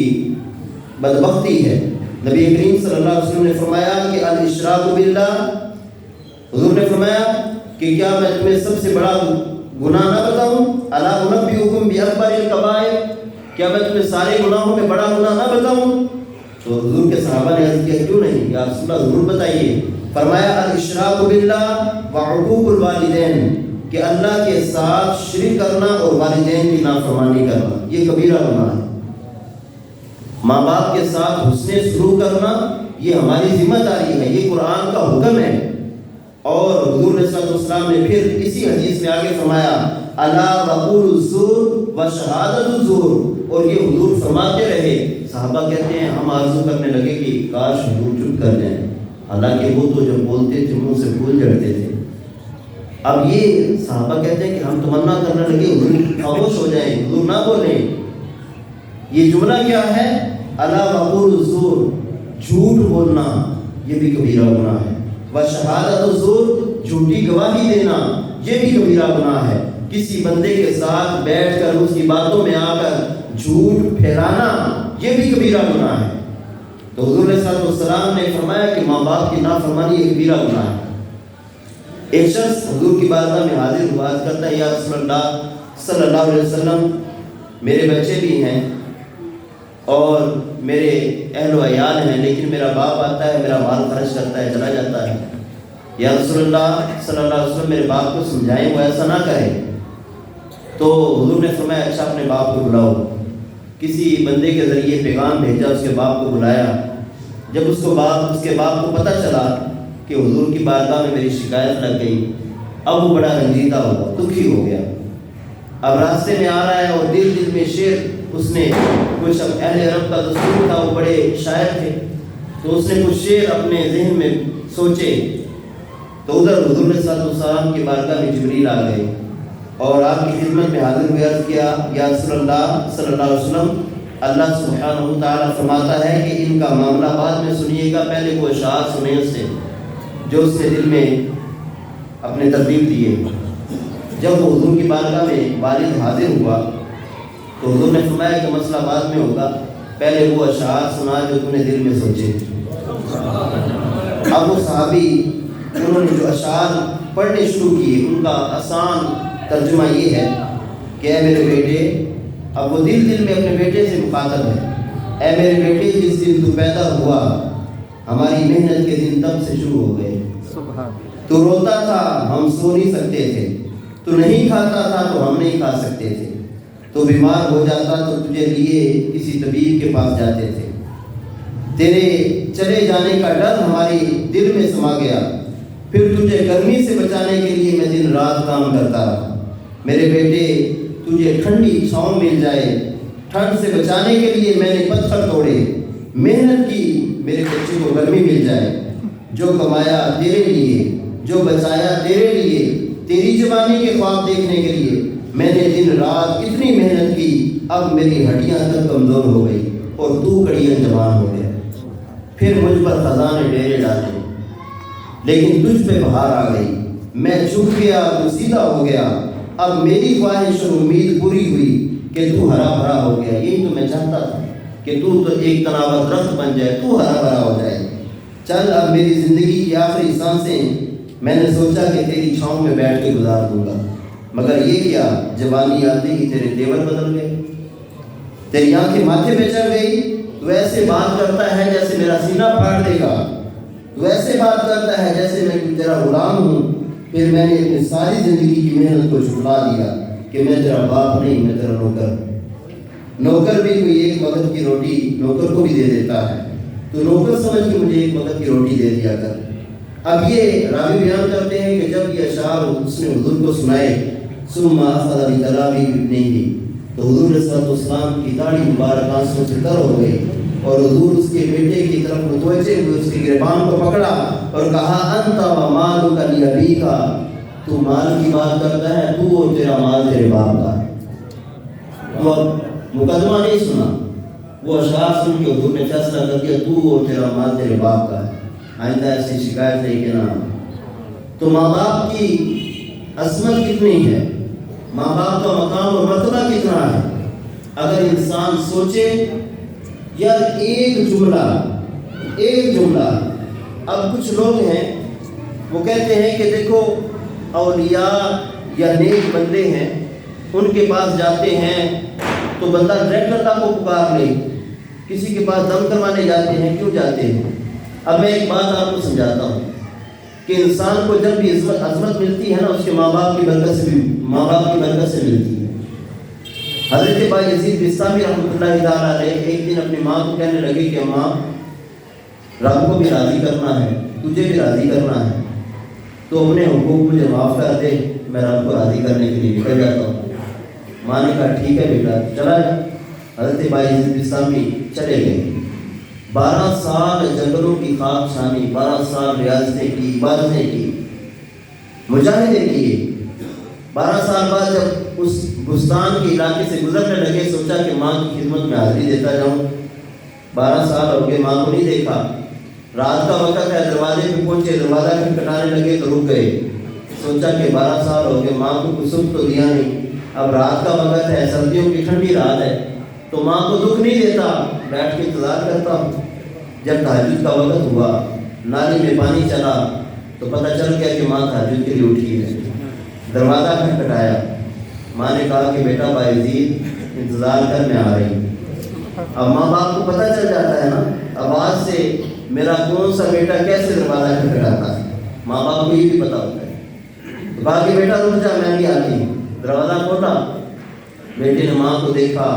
S1: بدبختی ہے۔ نبی کریم صلی اللہ علیہ وسلم نے فرمایا کہ الاشراک باللہ، حضور نے فرمایا کہ کیا میں تمہیں سب سے بڑا گناہ نہ بتاؤں؟ الا انبئکم باکبر الکبائر، کیا میں تمہیں سارے گناہوں میں بڑا گناہ نہ بتاؤں؟ تو حضور کے صحابہ نے عرض کیا کیوں نہیں یا رسول اللہ، ضرور بتائیے۔ فرمایا الاشراک باللہ وعقوق الوالدین، کہ اللہ کے ساتھ شرک کرنا اور والدین کی نافرمانی کرنا، یہ کبیرہ گناہ ہے۔ ماں باپ کے ساتھ حسن سلوک کرنا یہ ہماری ذمہ داری ہے، یہ قرآن کا حکم ہے۔ اور حضور صلی اللہ علیہ وسلم نے پھر اسی حدیث میں آگے فرمایا الا وقول الزور وشہادۃ الزور، اور یہ حضور فرماتے رہے۔ صحابہ کہتے ہیں ہم آرزو کرنے لگے کہ کاش حضور چپ کر جائیں، حالانکہ وہ تو جب بولتے تھے منہ سے پھول جھڑتے تھے۔ اب یہ صحابہ کہتے ہیں کہ ہم تمنا کرنے لگے حضور خاموش ہو جائیں، حضور نہ بولیں۔ یہ جملہ کیا ہے؟ الا وقول الزور، جھوٹ بولنا یہ بھی کبیرہ گناہ ہے۔ وشہادۃ الزور، جھوٹی گواہی دینا یہ بھی کبیرہ گناہ ہے۔ کسی بندے کے ساتھ بیٹھ کر اس کی باتوں میں آ کر جھوٹ پھیلانا یہ بھی کبیرہ گناہ ہے۔ تو حضور صلی اللہ علیہ وسلم نے فرمایا کہ ماں باپ کی نافرمانی ایک کبیرہ گناہ ہے۔ ایک شخص حضور کی بارگاہ میں حاضر ہوا، کرتا ہے یا رسول اللہ صلی اللہ علیہ وسلم، میرے بچے بھی ہیں اور میرے اہل و عیال ہیں، لیکن میرا باپ آتا ہے، میرا مال خرچ کرتا ہے، چلا جاتا ہے۔ یا رسول اللہ صلی اللہ علیہ وسلم، میرے باپ کو سمجھائیں وہ ایسا نہ کرے۔ تو حضور نے فرمایا اچھا اپنے باپ کو بلاؤ۔ کسی بندے کے ذریعے پیغام بھیجا، اس کے باپ کو بلایا۔ جب اس کے باپ کو پتہ چلا کہ حضور کی بارگاہ میں میری شکایت لگ گئی، اب وہ بڑا رنجیدہ ہوا، دکھی ہو گیا۔ اب راستے میں آ رہا ہے اور دل میں شعر، اس نے کچھ، اب اہل عرب کا دستور تھا، وہ بڑے شاعر تھے، تو اس نے کچھ شعر اپنے ذہن میں سوچے۔ تو ادھر حضور صلی اللہ علیہ وسلم کی بارگاہ میں جبریل آ گئے اور آپ کی خدمت میں حاضر ہوئے، عرض کیا یا رسول اللہ صلی اللہ علیہ وسلم، اللہ سبحانہ و تعالیٰ فرماتا ہے کہ ان کا معاملہ بعد میں سنیے گا، پہلے وہ اشعار سنیں اس سے جو اس نے دل میں اپنے ترتیب دیے۔ جب وہ حضور کی بارگاہ میں والد حاضر ہوا تو حضور نے فرمایا کہ مسئلہ بعد میں ہوگا، پہلے وہ اشعار سنا جو تم نے دل میں سوچے۔ اب وہ صحابی انہوں نے جو اشعار پڑھنے شروع کیے، ان کا آسان ترجمہ یہ ہے کہ اے میرے بیٹے، اب وہ دل میں اپنے بیٹے سے مخاطب ہے، اے میرے بیٹے جس دن تو پیدا ہوا ہماری محنت کے دن تب سے شروع ہو گئے۔ تو روتا تھا، ہم سو نہیں سکتے تھے، تو نہیں کھاتا تھا تو ہم نہیں کھا سکتے تھے، تو بیمار ہو جاتا تو تجھے لیے کسی طبیب کے پاس جاتے تھے۔ تیرے چلے جانے کا ڈر ہمارے دل میں سما گیا، پھر تجھے گرمی سے بچانے کے لیے میں دن رات کام کرتا رہا۔ میرے بیٹے تجھے ٹھنڈی چھاؤں مل جائے، ٹھنڈ سے بچانے کے لیے میں نے پتھر توڑے، محنت کی میرے بچے کو گرمی مل جائے۔ جو کمایا تیرے لیے، جو بچایا تیرے لیے، تیری جوانی کے خواب دیکھنے کے لیے میں نے دن رات اتنی محنت کی، اب میری ہڈیاں تک کمزور ہو گئی اور تو کڑیاں جوان ہو گیا۔ پھر مجھ پر خزاں نے ڈیرے ڈالے، لیکن تجھ پہ بہار آ گئی، میں جھک گیا تو سیدھا ہو گیا، اب میری خواہش اور امید پوری ہوئی کہ تو ہرا بھرا ہو گیا۔ یہی تو میں چاہتا تھا کہ تو ایک تناور درخت بن جائے، تو ہرا بھرا ہو جائے۔ چل اب میری زندگی کی آخری سانسیں میں نے سوچا کہ تیری چھاؤں میں بیٹھ کے گزار دوں گا، مگر یہ کیا، جوانی آتے ہی تیرے تیور بدل گئے، تیری آنکھیں ماتھے پہ چڑھ گئی، تو ایسے بات کرتا ہے جیسے میرا سینہ پھاڑ دے گا، تو ایسے بات کرتا ہے جیسے میں تیرا غلام ہوں۔ پھر میں نے اپنی ساری زندگی کی محنت کو چھپا دیا کہ میں تیرا باپ نہیں، میں تیرا نوکر۔ نوکر بھی کوئی ایک وقت کی روٹی نوکر کو بھی دے دیتا ہے، تو نوکر سمجھ کے مجھے ایک وقت کی روٹی دے دیا کر۔ اب یہ راوی بیان کرتے ہیں کہ جب یہ اشعار اس نے حضور کو سنائے، ثم اخذ بطلابی ابنیہ، تو حضور علیہ السلام کی داڑھی مبارک آنسوں سے تر ہو گئی، اور حضور اس کے بیٹے کی طرف متوجہ ہوئے اس کے گریبان کو پکڑا اور کہا انت و مالک لابیک، تو مال کی بات کرتا ہے، تو اور تیرا مال تیرے باپ کا ہے۔ وہ مقدمہ نہیں سنا، وہ اشعار سن کے حضور نے فیصلہ کر دیا تو اور تیرا مال تیرے باپ کا ہے، آئندہ ایسی شکایت نہیں کہنا۔ تو ماں باپ کی عظمت کتنی ہے، ماں باپ کا مقام اور مرتبہ کتنا ہے، اگر انسان سوچے یار ایک جملہ۔ اب کچھ لوگ ہیں وہ کہتے ہیں کہ دیکھو اولیاء یا نیک بندے ہیں، ان کے پاس جاتے ہیں تو بندہ ڈائریکٹ اللہ کو پکار لے، کسی کے پاس دم کروانے جاتے ہیں، کیوں جاتے ہیں؟ اب میں ایک بات آپ کو سمجھاتا ہوں کہ انسان کو جب بھی عظمت ملتی ہے نا، اس کے ماں باپ کی برکت سے ملتی ہے۔ حضرت بایزید بستامی رحمۃ اللہ تعالیٰ علیہ ایک دن اپنی ماں کو کہنے لگے کہ ماں، رب کو بھی راضی کرنا ہے، تجھے بھی راضی کرنا ہے، تو اپنے حقوق مجھے معاف کر دے، میں رب کو راضی کرنے کے لیے نکل جاتا ہوں۔ ماں نے کہا ٹھیک ہے بیٹا چلا جا۔ حضرت بایزید بستامی چلے گئے، 12 سال جنگلوں کی خاک چھانی، 12 سال ریاضتیں کی، عبادتیں کی، مجاہدے کیے۔ 12 سال بعد جب اس بستان کے علاقے سے گزرنے لگے، سوچا کہ ماں کی خدمت میں حاضری دیتا جاؤں۔ 12 سال ہو گئے، ماں کو نہیں دیکھا، رات کا وقت ہے، دروازے پہ پہنچے، دروازہ کھٹکھٹانے لگے تو رک گئے، سوچا کہ 12 سال ہو گئے، ماں کو کچھ سکھ تو دیا نہیں، اب رات کا وقت ہے، سردیوں کی ٹھنڈی رات ہے، تو ماں کو دکھ نہیں دیتا، بیٹھ کے انتظار کرتا ہوں۔ جب تہجد کا وقت ہوا، نالی میں پانی چلا تو پتہ چل گیا کہ ماں تہجد کے لیے اٹھی ہے۔ دروازہ کھٹکھٹایا، ماں نے کہا کہ بیٹا بایزید انتظار کر، میں آ رہی ہوں۔ اب ماں باپ کو پتہ چل جاتا ہے نا آواز سے میرا کون سا بیٹا کیسے دروازہ کھٹکھٹاتا ہے، ماں باپ کو یہ بھی پتہ ہوتا ہے۔ تو کہا کہ بیٹا رک جا، میں بھی آ رہی ہوں۔ دروازہ کھولا، بیٹے نے ماں کو دیکھا،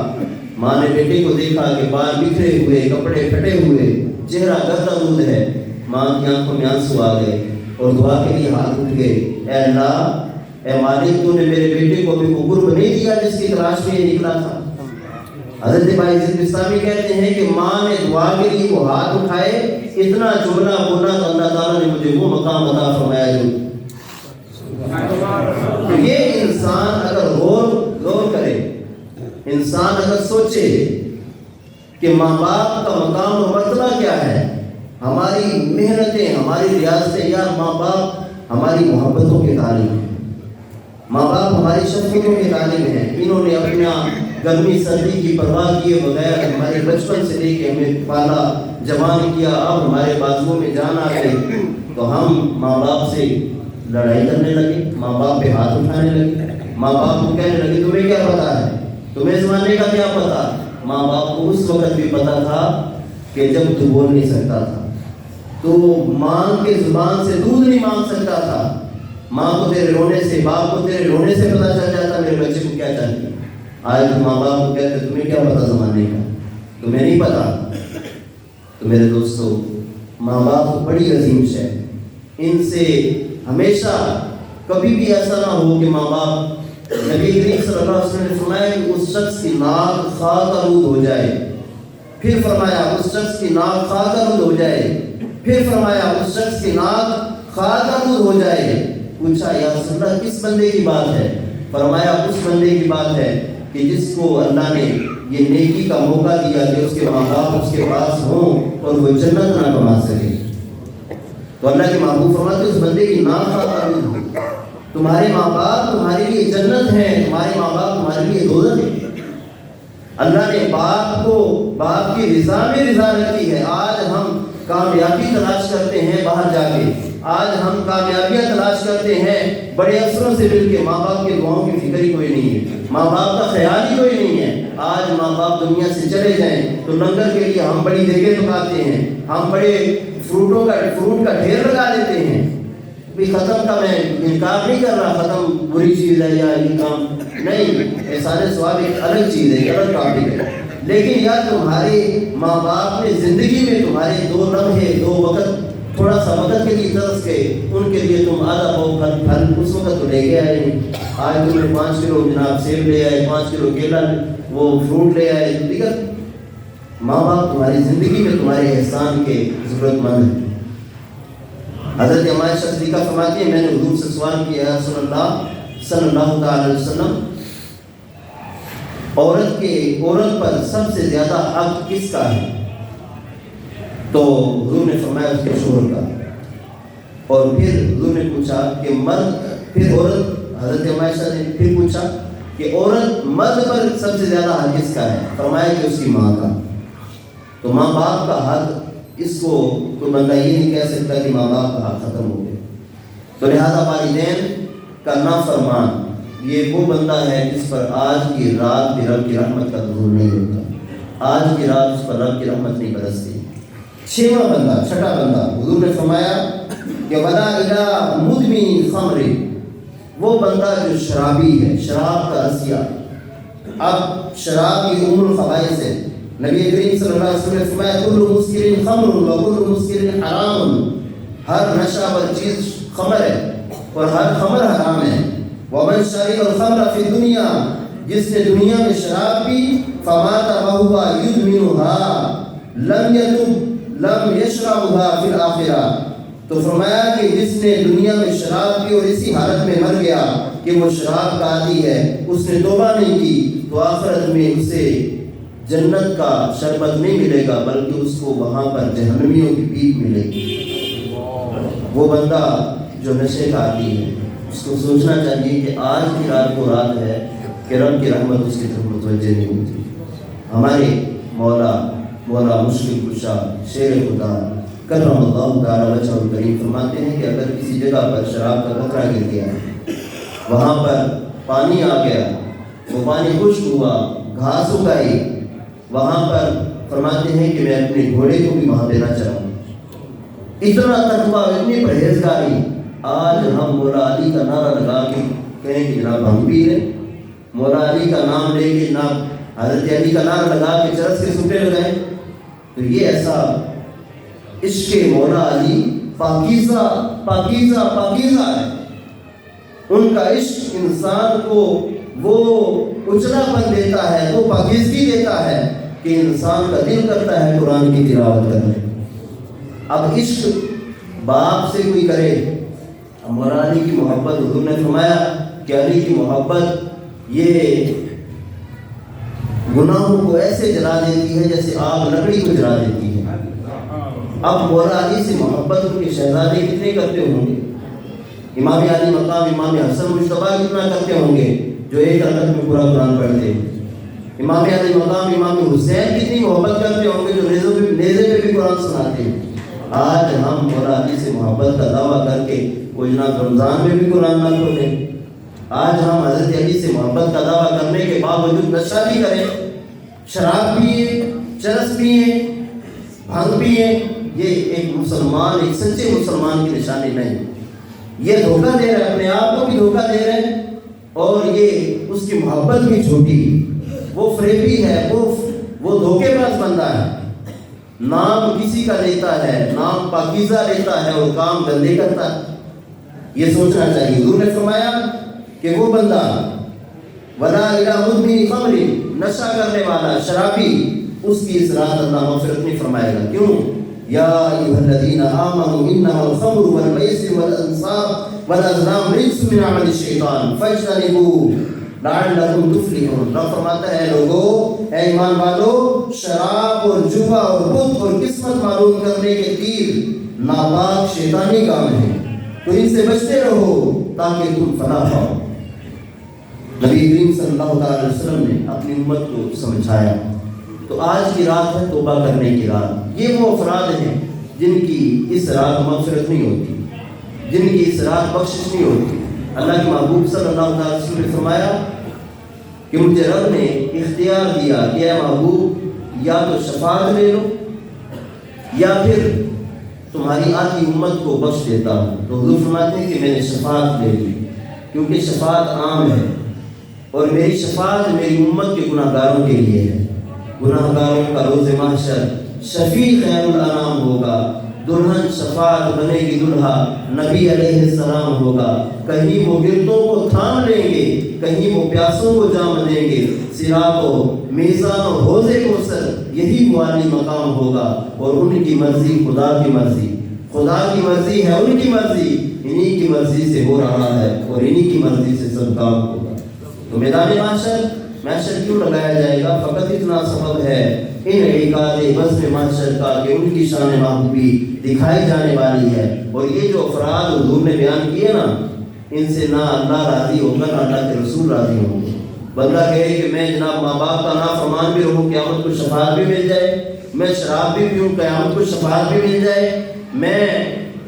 S1: ماں نے بیٹے کو دیکھا کہ بال بکھرے ہوئے، کپڑے پھٹے ہوئے، چہرہ گردآلود ہے۔ ماں کی آنکھوں میں آنسو آ گئے اور دعا کے لیے ہاتھ اٹھ گئے، اے اللہ، اے مالک، تو نے میرے بیٹے کو بھی وہ قرب نہیں دیا جس کی تلاش میں یہ نکلا تھا۔ حضرت بایزید بستامی کہتے ہیں کہ ماں نے دعا کے لیے وہ ہاتھ اٹھائے، اتنا جملہ بولا تو اللہ تعالیٰ نے مجھے وہ مقام عطا فرمایا جو یہ انسان اگر غور کرے، انسان اگر سوچے کہ ماں باپ کا مقام و مرتبہ کیا ہے، ہماری محنتیں، ہماری ریاضتیں، یا ماں باپ ہماری محبتوں کے تعلیم ہیں، ماں باپ ہماری شفقتوں کے تعلیم ہیں۔ انہوں نے اپنا گرمی سردی کی پرواہ کیے بغیر ہمارے بچپن سے لے کے ہمیں پالا، جوان کیا، اب ہمارے بازوؤں میں جان آ گئی تو ہم ماں باپ سے لڑائی کرنے لگے، ماں باپ پہ ہاتھ اٹھانے لگے، ماں باپ کو کہنے لگے تمہیں کیا پتا ہے، تمہیں زمانے کا کیا پتا۔ ماں باپ کو اس وقت بھی پتا تھا کہ جب تو بول نہیں سکتا تھا، تو ماں کے زبان سے دودھ نہیں مانگ سکتا تھا. ماں کو تیرے رونے سے، باپ کو تیرے رونے سے پتہ چل جاتا میرے بچے کو کیا چاہیے. آج تو ماں باپ کو کہتے تمہیں کیا پتا زمانے کا، تمہیں نہیں پتا. تو میرے دوستو، ماں باپ بڑی عظیم شے، ان سے ہمیشہ کبھی بھی ایسا نہ ہو کہ ماں باپ، نبی کریم صلی اللہ علیہ وسلم نے فرمایا کہ اس شخص کی ناک خاک آلود ہو جائے. پھر فرمایا اس شخص کی ناک خاک آلود ہو جائے. پھر فرمایا اس شخص کی ناک خاک آلود ہو جائے. پوچھا یا رسول اللہ کس بندے کی بات ہے؟ فرمایا اس بندے کی بات ہے کہ جس کو اللہ نے یہ نیکی کا موقع دیا کہ اس کے ماں باپ اس کے پاس ہوں اور وہ جنت نہ کما سکے. تو اللہ کے محبوب فرماتے اس بندے کی ناک خاک آلود ہو. تمہارے ماں باپ تمہارے لیے جنت ہے، تمہارے ماں باپ تمہارے لیے دوزخ ہے. اللہ نے باپ کی رضا میں رضا رکھی ہے. آج ہم کامیابی تلاش کرتے ہیں باہر جا کے، آج ہم کامیابیاں تلاش کرتے ہیں بڑے افسروں سے مل کے. ماں باپ کے دعاؤں کی فکر ہی کوئی نہیں ہے، ماں باپ کا خیال ہی کوئی نہیں ہے. آج ماں باپ دنیا سے چلے جائیں تو لنگر کے لیے ہم بڑی دیگیں پکاتے ہیں، ہم بڑے فروٹ کا ڈھیر لگا لیتے ہیں. ختم کا میں انکار نہیں کر رہا، ختم بری چیز ہے یا یہ کام نہیں، احسان ثواب ایک الگ چیز ہے، ایک الگ ٹاپک ہے. لیکن یار تمہارے ماں باپ نے زندگی میں تمہارے 2 لمحے 2 وقت تھوڑا سا وقت کے لیے ترس کے ان کے لیے تم آدھا پاؤ پھل اس وقت تو لے کے آئے نہیں. آج تم نے 5 کلو جناب سیب لے آئے، 5 کلو کیلا وہ فروٹ لے آئے. دیگر ماں باپ تمہاری زندگی میں تمہارے احسان کے ضرورت مند ہیں. حضرت عائشہ صدیقہ فرماتی ہیں میں نے حضور سے سوال کیا یا رسول اللہ صلی اللہ علیہ وسلم، عورت پر سب سے زیادہ حق کس کا ہے؟ تو حضور نے فرمایا اس کے شوہر کا. اور پھر حضور نے پوچھا کہ حضرت عائشہ نے پھر پوچھا کہ عورت مرد پر سب سے زیادہ حق کس کا ہے؟ فرمایا کہ اس کی ماں کا. تو ماں باپ کا حق، اس کو کوئی بندہ یہ نہیں کہہ سکتا کہ ماں باپ کا حق ختم ہو گیا. تو لہذا والدین کا نافرمان یہ وہ بندہ ہے جس پر آج کی رات بھی رب کی رحمت کا ظہور نہیں ہوتا، آج کی رات اس پر رب کی رحمت نہیں برستی. 6واں بندہ، چھٹا بندہ، حضور نے فرمایا کہ ولا الا مدمن خمر، وہ بندہ جو شرابی ہے، شراب کا رسیا. اب شراب کی الخبائث ہے. نبی کریم صلی اللہ علیہ وسلم نے فرمایا کل مسکر خمر و کل مسکر حرام، ہر نشہ آور چیز خمر ہے اور ہر خمر حرام ہے. ومن شرب الخمر فی الدنیا، جس نے دنیا میں شراب پی، فمات وہو یدمنها لم یتب لم یشربها فی الآخرہ. تو فرمایا کہ جس نے دنیا میں شراب پی اور اسی حالت میں مر گیا کہ وہ شراب کا عادی ہے، اس نے توبہ نہیں کی، تو آخرت میں اسے جنت کا شربت نہیں ملے گا بلکہ اس کو وہاں پر جہنمیوں کی پیٹ ملے گی. وہ بندہ جو نشے کا عادی ہے اس کو سوچنا چاہیے کہ آج کی رات وہ رات ہے کہ رب کی رحمت اس کی طرف متوجہ نہیں ہوتی. ہمارے مولا مشکل کشا شیر خدا کرم اللہ تعالی وجہ الکریم فرماتے ہیں کہ اگر کسی جگہ پر شراب کا قطرہ گر گیا، وہاں پر پانی آ گیا، وہ پانی خشک ہوا، گھاس اگائی، وہاں پر فرماتے ہیں کہ میں اپنے گھوڑے کو بھی وہاں دینا چاہوں. اتنا تقویٰ، اتنی پرہیزگاری. آج ہم مولا علی کا نعرہ لگا کے کہیں کہ جناب ہم بھی ہیں، مولا علی کا نام لے کے جناب حضرت علی کا نعرہ لگا کے چرس کے سوٹے لگائیں. تو یہ ایسا عشق مولا علی پاکیزہ پاکیزہ پاکیزہ ہے. ان کا عشق انسان کو وہ اجلا پن دیتا ہے، وہ پاکیزگی دیتا ہے کہ انسان کا دل کرتا ہے قرآن کی تلاوت کرنے. اب عشق باپ سے کوئی کرے، مولا علی کی محبت، حضور نے فرمایا کہ علی کی محبت یہ گناہوں کو ایسے جلا دیتی ہے جیسے آگ لکڑی کو جلا دیتی ہے. اب مولا علی سے محبت ان کے شہزادے کتنے کرتے ہوں گے؟ امام علی مقام امام حسن مجتبیٰ کتنا کرتے ہوں گے جو ایک رکعت میں پورا قرآن پڑھتے ہیں؟ امام علی مقام امام حسین کتنی محبت کرتے ہوں گے جو نیزے پہ بھی قرآن سناتے ہیں. آج ہم مولا علی سے محبت کا دعویٰ کر کے کوئی جناب رمضان میں بھی قرآن نہ کھولیں. آج ہم حضرت علی سے محبت کا دعویٰ کرنے کے باوجود نشہ بھی کریں، شراب پیئیں، چرس پیئیں، بھنگ پیئیں، یہ ایک مسلمان، ایک سچے مسلمان کی نشانی نہیں. یہ دھوکہ دے رہا ہے، اپنے آپ کو بھی دھوکہ دے رہے ہیں اور یہ اس کی محبت بھی جھوٹی. وہ فریبی ہے، وہ دھوکے باز بندہ ہے. نام کسی کا لیتا ہے، نام پاکیزہ لیتا ہے اور کام گندے کرتا ہے. یہ سوچنا چاہیے. حضور نے فرمایا کہ وہ بندہ ولا الی مدمن خمر، نشہ کرنے والا شرابی، اس کی اس رات اللہ مغفرت نہیں فرمائے گا. کیوں؟ یا ایھا الذین آمنوا انما الخمر والمیسر والانصاب والازلام رجس من عمل الشیطان فاجتنبوہ لعلکم تفلحون. رب فرماتا ہے لوگو، اے ایمان والو، شراب اور جوا اور بت اور قسمت معلوم کرنے کے تیر ناپاک شیطانی کام ہیں، تو ان سے بچتے رہو تاکہ تم فلاح پاؤ. نبی کریم صلی اللہ علیہ وسلم نے اپنی امت کو سمجھایا. تو آج کی رات ہے توبہ کرنے کی رات. یہ وہ افراد ہیں جن کی اس رات مغفرت نہیں ہوتی، جن کی اس رات بخشش نہیں ہوتی. اللہ کے محبوب صلی اللہ علیہ وسلم نے فرمایا کہ مجھے رب نے اختیار دیا کہ اے محبوب، یا تو شفاعت لے لو یا پھر تمہاری آدھی امت کو بخش دیتا ہوں. تو حضور فرماتے ہیں کہ میں نے شفاعت لے لی، کیونکہ شفاعت عام ہے اور میری شفاعت میری امت کے گناہ گاروں کے لیے ہے. گناہ گاروں کا روز محشر شفیع خیر الانام ہوگا. دلہن شفاعت بنے گی دلہا نبی علیہ السلام ہوگا. کہیں وہ گردوں کو تھام لیں گے، کہیں وہ پیاسوں کو جام دیں گے. صراط و میزان و حوض کوثر یہی والی مقام ہوگا. اور ان کی مرضی خدا کی مرضی، خدا کی مرضی ہے ان کی مرضی، انہی کی مرضی سے ہو رہا ہے اور انہی کی مرضی سے سب کام ہوگا. تو میدان محشر کیوں لگایا جائے گا؟ فقط اتنا سبب ہے ان عقاد بزم محشر کا کہ ان کی شان محبوبی دکھائی جانے والی ہے. اور یہ جو افراد حضور نے بیان کیے نا، ان سے نہ اللہ راضی ہوگا نہ اللہ کے رسول راضی ہوں گے. بندہ کہے کہ میں جناب ماں باپ کا نافرمان بھی رہوں، قیامت کو شفاعت بھی مل جائے، میں شراب بھی پیوں، قیامت کو شفاعت بھی مل جائے، میں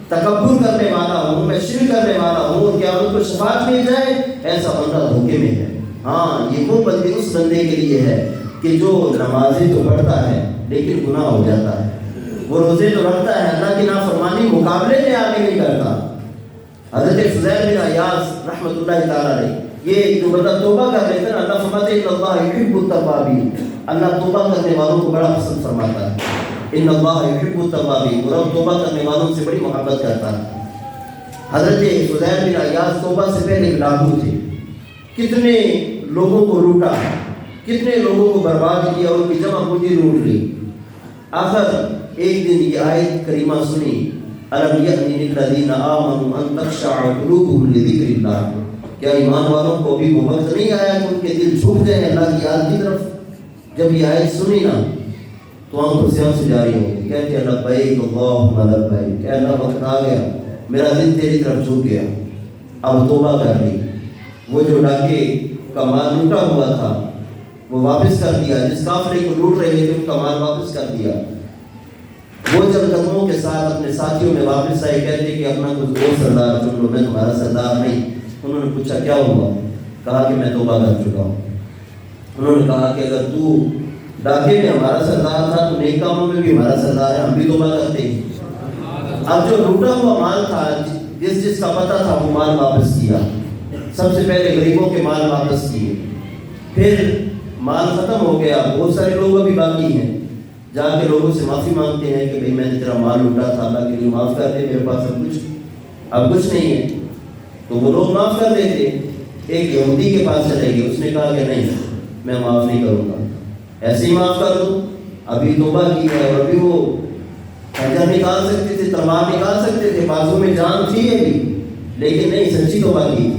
S1: تکبر کرنے والا ہوں، میں شرک کرنے والا ہوں اور قیامت کو شفاعت مل جائے، ایسا بندہ دھوکے میں ہے. ہاں، یہ وہ بندے اس بندے کے لیے ہے کہ جو نمازیں تو پڑھتا ہے لیکن گناہ ہو جاتا ہے. وہ روزے تو رکھتا ہے، اللہ کی نافرمانی مقابلے میں آگے نہیں کرتا. حضرت فضیل بن عیاض رحمۃ اللہ تعالیٰ علیہ، یہ جو بندہ توبہ کر لیتا ہے نا، اللہ فرماتے ہیں ان اللہ یحب التوابین، اللہ توبہ کرنے والوں کو بڑا پسند فرماتا ہے. ان اللہ یحب التوابین، اور اب توبہ کرنے والوں سے بڑی محبت کرتا ہے. حضرت فضیل بن عیاض توبہ سے پہلے ایک ڈاکو تھے. کتنے لوگوں کو لوٹا، کتنے لوگوں کو برباد کیا، ان کی جمع پونجی لوٹ لی. آخر ایک دن یہ آیت کریمہ سنی، الم یأن للذین آمنوا ان تخشع قلوبهم لذکر اللہ. کیا ایمان والوں کو بھی وہ وقت نہیں آیا کہ ان کے دل جھک جائیں اللہ کی یاد کی طرف؟ جب یہ آیت سنی نا تو آنکھوں سے آنسو جاری ہو گئے. کہتے ہیں لبیک اللہم لبیک، کہ اللہ وقت آ گیا، میرا دل تیری طرف جھک گیا، اب توبہ کر لی. وہ جو ڈاکے کا مال لوٹا ہوا تھا وہ واپس کر دیا، جس قافلے کو لوٹ رہے تھے ان کا مال واپس کر دیا. وہ جب قدموں کے ساتھ اپنے ساتھیوں میں واپس آئے، کہتے کہ اپنا کچھ اور سردار چن لو، میں تمہارا سردار نہیں. انہوں نے پوچھا کیا ہوا؟ کہا کہ میں توبہ کر چکا ہوں. انہوں نے کہا کہ اگر تو ڈاکے میں ہمارا سردار تھا تو نیک کاموں میں بھی ہمارا سردار ہے، ہم بھی توبہ کرتے ہیں. اب جو لوٹا ہوا مال تھا، جس کا پتہ تھا، وہ مال واپس کیا. سب سے پہلے غریبوں کے مال واپس کیے، پھر مال ختم ہو گیا، بہت سارے لوگ ابھی باقی ہیں، جا کے لوگوں سے معافی مانگتے ہیں کہ بھئی میں نے تیرا مال لوٹا تھا، اللہ کے لیے معاف کر دے، میرے پاس اب کچھ نہیں ہے. تو وہ لوگ معاف کر دیتے. ایک یہودی کے پاس چلے گئے، اس نے کہا کہ نہیں، میں معاف نہیں کروں گا، ایسے ہی معاف کر دوں، ابھی توبہ کی ہے. اور ابھی وہ خنجر نکال سکتے تھے، تلوار نکال سکتے تھے، بازو میں جان تھی ابھی، لیکن نہیں، سچی توبہ کی تھی.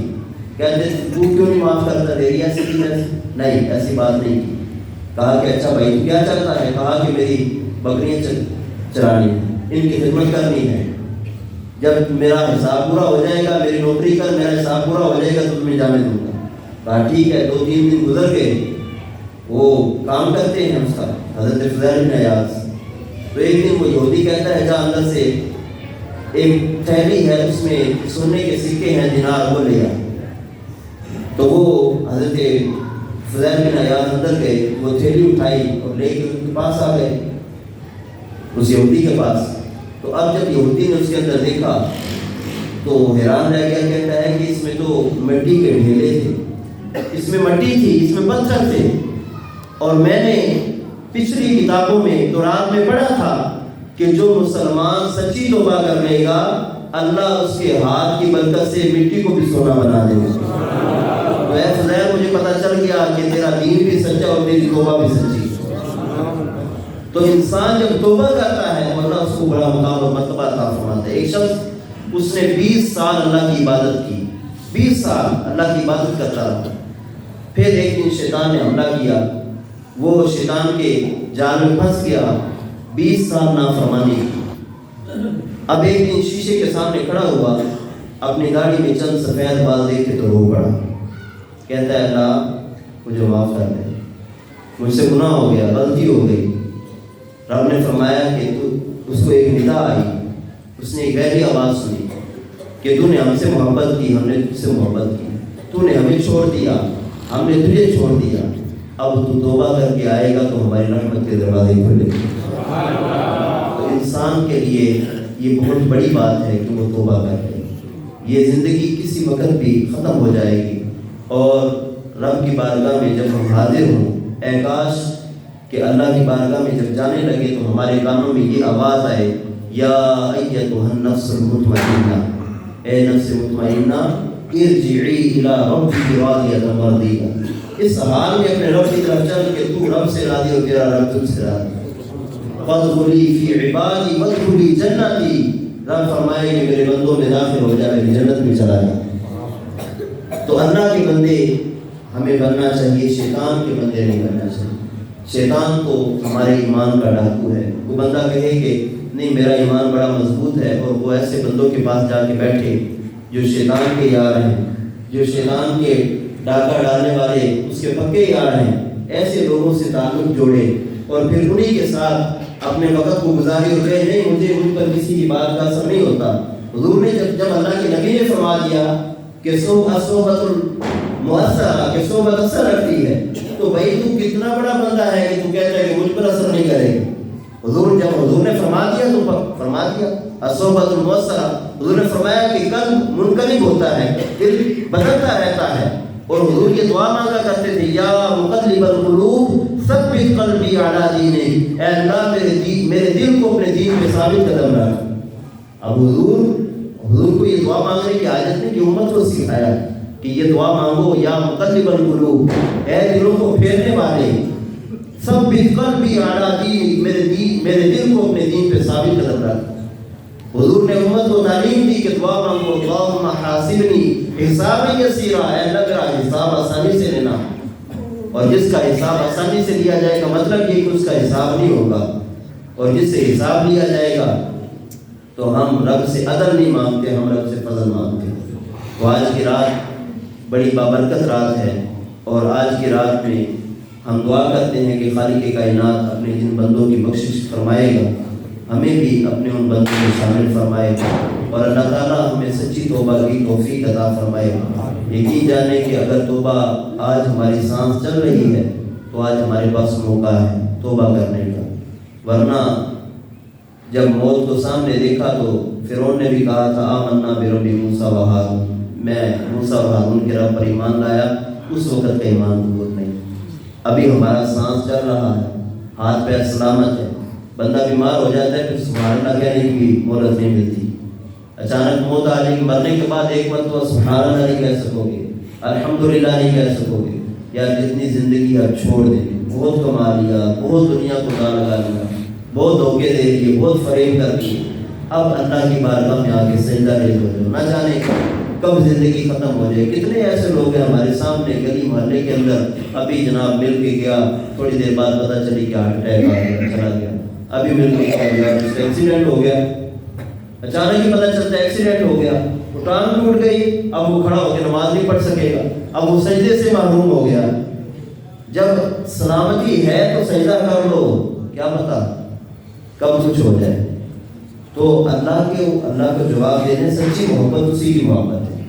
S1: کہتے تو کیوں نہیں معاف کرتا، دے ایسی کی نہیں، ایسی بات نہیں کی. کہا کہ اچھا بھائی تو کیا چاہتا ہے؟ کہا کہ میری بکریاں چرانی، ان کی خدمت کرنی ہے، جب میرا حساب پورا ہو جائے گا، میری نوکری کر، میرا حساب پورا ہو جائے گا تو تمہیں جانے دوں گا. کہا ٹھیک ہے. 2-3 دن گزر گئے، وہ کام کرتے ہیں اس کا، حضرت فضیل بن عیاض. تو ایک دن وہ یہودی کہتا ہے جا اندر سے ایک تھیلی ہے، اس میں سونے کے سکے ہیں، دینار، وہ لے آ. تو وہ حضرت فضیل بن عیاض اندر گئے، وہ تھیلی اٹھائی اور لے کے ان کے پاس آ گئے، اس یہودی کے پاس. تو اب جب یہودی نے اس کے اندر دیکھا تو حیران رہ گیا، کہتا ہے کہ اس میں تو مٹی کے ڈھیلے تھے، اس میں مٹی تھی، اس میں پتھر تھے، اور میں نے پچھلی کتابوں میں تورات میں پڑھا تھا کہ جو مسلمان سچی توبہ کر لے گا اللہ اس کے ہاتھ کی برکت سے مٹی کو بھی سونا بنا دے گا۔ تو اے فضیل، مجھے پتہ چل گیا کہ تیرا دین بھی سچا اور تیری توبہ بھی سچی۔ تو انسان جب توبہ کرتا ہے تو اللہ اس کو بڑا مقام اور مرتبہ عطا فرماتا ہے۔ ایک شخص اس نے 20 سال اللہ کی عبادت کی، 20 سال اللہ کی عبادت کرتا رہا، پھر ایک دن شیطان نے حملہ کیا، وہ شیطان کے جال میں پھنس گیا، 20 سال نافرمانی کی۔ اب ایک دن شیشے کے سامنے کھڑا ہوا، اپنی داڑھی میں چند سفید بال دیکھے تو رو پڑا، کہتا ہے اللہ مجھے معاف کر دے، مجھ سے گناہ ہو گیا، غلطی ہو گئی۔ رب نے فرمایا کہ اس کو ایک ندا آئی، اس نے ایک گہری آواز سنی کہ تو نے ہم سے محبت کی، ہم نے تجھ سے محبت کی، تو نے ہمیں چھوڑ دیا، ہم نے تجھے چھوڑ دیا، اب تو توبہ کر کے آئے گا تو ہماری رحمت کے دروازے کھلے گے۔ تو انسان کے لیے یہ بہت بڑی بات ہے کہ وہ توبہ کر لے۔ یہ زندگی کسی وقت بھی ختم ہو جائے گی، اور رب کی بارگاہ میں جب ہم حاضر ہوں، اے کاش کہ اللہ کی بارگاہ میں جب جانے لگے تو ہمارے کانوں میں یہ آواز آئے، یا ایتھا النفس المطمئنہ، اے نفس مطمئنہ ارجعی الی ربک راضیۃ مرضیہ۔ اس حال میں اپنے رب کی طرف چل کہ تو رب سے راضی ہو، تیرا رب تجھ سے راضی۔ فادخلی فی عبادی وادخلی جنتی، رب فرمائے کہ میرے بندوں میں داخل ہو جائے، میری جنت میں چلا جائے۔ تو اللہ کے بندے ہمیں بننا چاہیے، شیطان کے بندے نہیں بننا چاہیے۔ شیطان تو ہمارے ایمان کا ڈاکو ہے۔ وہ بندہ کہے کہ نہیں میرا ایمان بڑا مضبوط ہے، اور وہ ایسے بندوں کے پاس جا کے بیٹھے جو شیطان کے یار ہیں، جو شیطان کے ڈاکہ ڈالنے والے اس کے پکے یار ہیں، ایسے لوگوں سے تعلق جوڑے اور پھر انہی کے ساتھ اپنے وقت کو گزاری اور کہے نہیں مجھ پر کسی کی بات کا اثر نہیں ہوتا۔ حضور نے جب اللہ کے نبی نے فرما دیا کہ صحبت المؤثرہ، کہ صحبت اثر رکھتی ہے، تو بھائی تو کتنا بڑا بندہ ہے کہ تو کہتا ہے کہ مجھ پر اثر نہیں کرے گا۔ جب حضور نے فرما دیا تو فرما دیا، الصحبت المؤثرہ۔ حضور نے فرمایا کہ قلب منقلب ہوتا ہے، دل بدلتا رہتا ہے، اور حضور یہ دعا مانگا کرتے تھے، یا مقلب القلوب ثبت قلبی علی دینک، اے اللہ میرے دل کو اپنے دین پہ ثابت قدم رکھ۔ اب حضور کو یہ دعا مانگنے کی عادت نے کہ امت کو سکھایا کہ یہ دعا مانگو، یا مقلب القلوب، اے دلوں کو پھیرنے والے، ثبت قلبی علی دینک، میرے دل کو اپنے دین پہ ثابت قدم رکھ۔ حضور نے امت کو تعلیم دی کہ دعا مانگو، اللہم حاسبنی حسابا یسیرا، اے اللہ میرا حساب آسانی سے لینا۔ اور جس کا حساب آسانی سے لیا جائے گا مطلب یہ کہ اس کا حساب نہیں ہوگا، اور جس سے حساب لیا جائے گا تو ہم رب سے عدل نہیں مانگتے، ہم رب سے فضل مانگتے ہیں۔ تو آج کی رات بڑی بابرکت رات ہے، اور آج کی رات میں ہم دعا کرتے ہیں کہ خالق کائنات اپنے جن بندوں کی بخشش فرمائے گا، ہمیں بھی اپنے ان بندوں میں شامل فرمائے گا، اور اللہ تعالیٰ ہمیں سچی توبہ کی توفیق عطا فرمائے گا۔ یقین جانے کہ اگر توبہ آج ہماری سانس چل رہی ہے تو آج ہمارے پاس موقع ہے توبہ کرنے کا، ورنہ جب موت کو سامنے دیکھا تو فرعون نے بھی کہا تھا آمنا برب موسیٰ و ہارون، میں موسیٰ و ہارون کے رب پر ایمان لایا، اس وقت کا ایمان قبول نہیں۔ ابھی ہمارا سانس چل رہا ہے، ہاتھ پیر سلامت ہے، بندہ بیمار ہو جاتا ہے پھر سبحان اللہ کہنے کی بھی مہلت نہیں ملتی۔ اچانک موت آ جائے گی، مرنے کے بعد ایک مرتبہ سبحان اللہ نہیں کہہ سکو گے، الحمدللہ نہیں کہہ سکو گے، یا جتنی زندگی آپ چھوڑ دیں، بہت کما لیا، بہت دنیا کو دا لگا لیا، بہت دھوکے دے دیے، بہت فریب کر دیے، اب اللہ کی بارگاہ میں آ کے سجدہ ریز ہو جاؤ، نہ جانے کب زندگی ختم ہو جائے۔ کتنے ایسے لوگ ہیں ہمارے سامنے گلی محلے کے اندر، ابھی جناب مل کے گیا، تھوڑی دیر بعد پتہ چلی کہ ہارٹ اٹیک آ گیا، چلا گیا، ابھی مل کے گیا، اس کا ایکسیڈنٹ ہو گیا، اچانک ہی پتہ چلتا ہے ایکسیڈنٹ ہو گیا، وہ ٹانگ ٹوٹ گئی، اب وہ کھڑا ہو کے نماز نہیں پڑھ سکے گا، اب وہ سجدے سے محروم ہو گیا۔ جب سلامتی ہے تو سجدہ کر لو، کیا پتہ کب کچھ ہو جائے۔ تو اللہ کو جواب دینے سچی محبت اسی کی محبت ہے،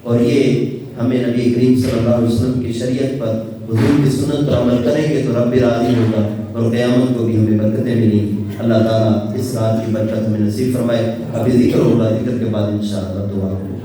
S1: اور یہ ہمیں نبی کریم صلی اللہ علیہ وسلم کی شریعت پر، حضور کی سنت پر عمل کریں گے تو رب راضی ہوگا، اور قیامت کو بھی ہمیں برکتیں ملیں گی۔ اللہ تعالیٰ اس رات کی برکت میں نصیب فرمائے. ابھی ذکر ہوگا, ذکر کے بعد انشاءاللہ دعا ہوگی.